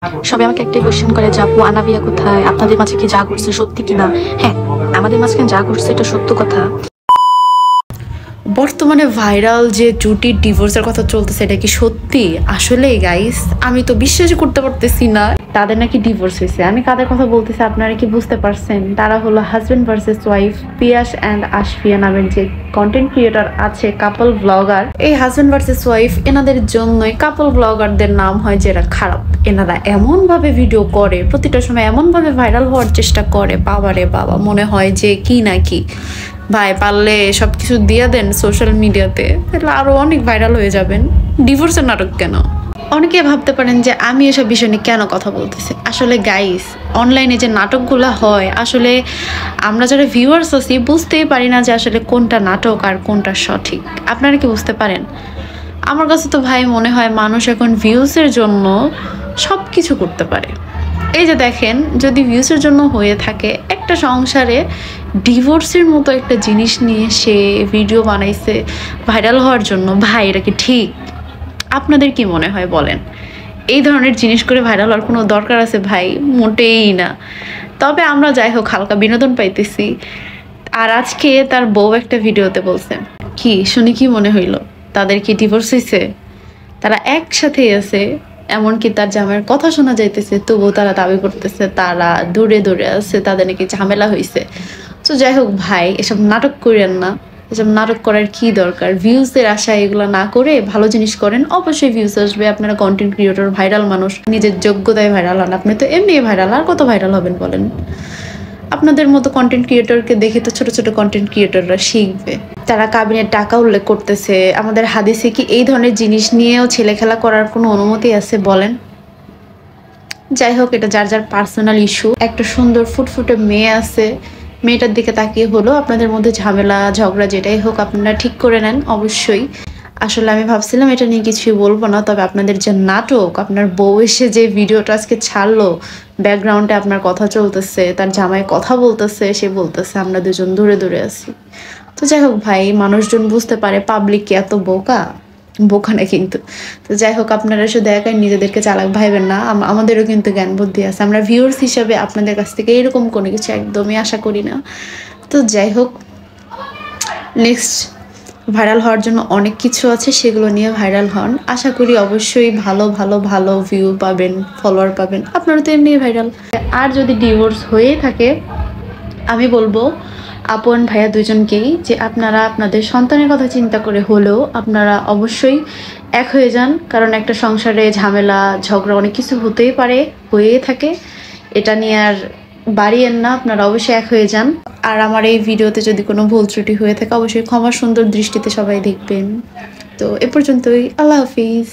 সবাই আমাকে একটাই কোশ্চেন করে যে আপু আনাবিয়া কোথায়, আপনাদের মাঝে কি যা ঘটছে সত্যি কিনা? হ্যাঁ, আমাদের মাঝখানে যা ঘটছে এটা সত্য কথা। বর্তমানে ভাইরাল যে জুটির ডিভোর্সের কথা চলতেছে এটা কি সত্যি? আসলেই গাইস আমি তো বিশ্বাসই করতে পারতেছি না তাদের নাকি ডিভোর্স হয়েছে। আমি কাদের কথা বলতেছি আপনারা কি বুঝতে পারছেন? তারা হলো husband versus wife Piyas and Ashfia নামের যে কন্টেন্ট ক্রিয়েটর আছে, কাপল ব্লগার। এই হাজবেন্ড ভার্সেস ওয়াইফ এনাদের জন্যই কাপল ব্লগারদের নাম হয় যে এরা খারাপ। এনারা এমন ভাবে ভিডিও করে, প্রতিটা সময় এমন ভাবে ভাইরাল হওয়ার চেষ্টা করে, বাবারে বাবা, মনে হয় যে কি না কি। ভাই পারলে সবকিছু দিয়ে দেন সোশ্যাল মিডিয়াতে, তাহলে আরো অনেক ভাইরাল হয়ে যাবেন। ডিভোর্সের নাটক কেন? অনেকে ভাবতে পারেন যে আমি এসব বিষয় নিয়ে কেন কথা বলতেছি। আসলে গাইস, অনলাইনে যে নাটকগুলো হয়, আসলে আমরা যারা ভিউয়ার্স আছি বুঝতেই পারি না যে আসলে কোনটা নাটক আর কোনটা সঠিক। আপনারা কি বুঝতে পারেন? আমার কাছে তো ভাই মনে হয় মানুষ এখন ভিউজের জন্য সব কিছু করতে পারে। এই যে দেখেন, যদি ভিউজের জন্য হয়ে থাকে, একটা সংসারে ডিভোর্সের মতো একটা জিনিস নিয়ে সে ভিডিও বানাইছে ভাইরাল হওয়ার জন্য, ভাই এটা কি ঠিক? আপনাদের কি মনে হয় বলেন? এই ধরনের জিনিস করে ভাইরাল হওয়ার কোনো দরকার আছে ভাই? মোটেই না। তবে আমরা যাই হোক হালকা বিনোদন পাইতেছি। আর আজকে তার বউ একটা ভিডিওতে বলছে, কি শুনে কি মনে হইলো? তাদের কি ডিভোর্স হয়েছে? তারা একসাথেই আছে, এমনকি তার জামাইয়ের কথা শোনা যাইতেছে, তবুও তারা দাবি করতেছে তারা দূরে দূরে আছে, তাদের নাকি ঝামেলা হয়েছে। তো যাই হোক ভাই, এসব নাটক করেন না। এসব নাটক করার কি দরকার? ভিউজের আশায় এগুলো না করে ভালো জিনিস করেন, অবশ্যই ভিউজ আসবে। আপনারা কন্টেন্ট ক্রিয়েটর, ভাইরাল মানুষ, নিজের যোগ্যতায় ভাইরাল হন। আপনি তো এমনি ভাইরাল, আর কত ভাইরাল হবেন বলেন? আপনাদের মতো কন্টেন্ট ক্রিয়েটরকে দেখে তো ছোট ছোট কন্টেন্ট ক্রিয়েটররা শিখবে। তারা কাবিনের টাকা উল্লেখ করতেছে। আমাদের হাদিসে কি এই ধরনের জিনিস নিয়েও ছেলে খেলা করার কোনো অনুমতি আছে বলেন? যাই হোক, এটা যার যার পার্সোনাল ইস্যু। একটা সুন্দর ফুটফুটে মেয়ে আছে, মেয়েটার দিকে তাকিয়ে হলো আপনাদের মধ্যে ঝামেলা ঝগড়া যেটাই হোক আপনারা ঠিক করে নেন অবশ্যই। আসলে আমি ভাবছিলাম এটা নিয়ে কিছুই বলবো না, তবে আপনাদের যে নাটক, আপনার বউ এসে যে ভিডিওটা আজকে ছাড়লো, ব্যাকগ্রাউন্ডে আপনার কথা চলতেছে, তার জামাই কথা বলতেছে, সে বলতেছে আমরা দুজন দূরে দূরে আছি। তো যাই হোক ভাই, মানুষজন বুঝতে পারে পাবলিক কি এত বোকা? বোকা না কিন্তু। তো যাই হোক, আপনারা শুধু একাই নিজেদেরকে চালাক ভাইবেন না, আমাদেরও কিন্তু জ্ঞান বুদ্ধি আছে। আমরা ভিউয়ার্স হিসাবে আপনাদের কাছ থেকে এরকম কোনো কিছু একদমই আশা করি না। তো যাই হোক, নেক্সট ভাইরাল হওয়ার জন্য অনেক কিছু আছে, সেগুলো নিয়ে ভাইরাল হন। আশা করি অবশ্যই ভালো ভালো ভালো ভিউ পাবেন, ফলোয়ার পাবেন। আপনারা তো এমনি ভাইরাল। আর যদি ডিভোর্স হয়ে থাকে, আমি বলবো আপন ভাইয়া দুজনকেই যে আপনারা আপনাদের সন্তানের কথা চিন্তা করে হলেও আপনারা অবশ্যই এক হয়ে যান। কারণ একটা সংসারে ঝামেলা ঝগড়া অনেক কিছু হতেই পারে, হয়েই থাকে। এটা নিয়ে আর বাড়িয়েন না, আপনারা অবশ্যই এক হয়ে যান। আর আমার এই ভিডিওতে যদি কোনো ভুল ত্রুটি হয়ে থাকে অবশ্যই ক্ষমা সুন্দর দৃষ্টিতে সবাই দেখবেন। তো এ পর্যন্তই, আল্লাহ হাফিজ।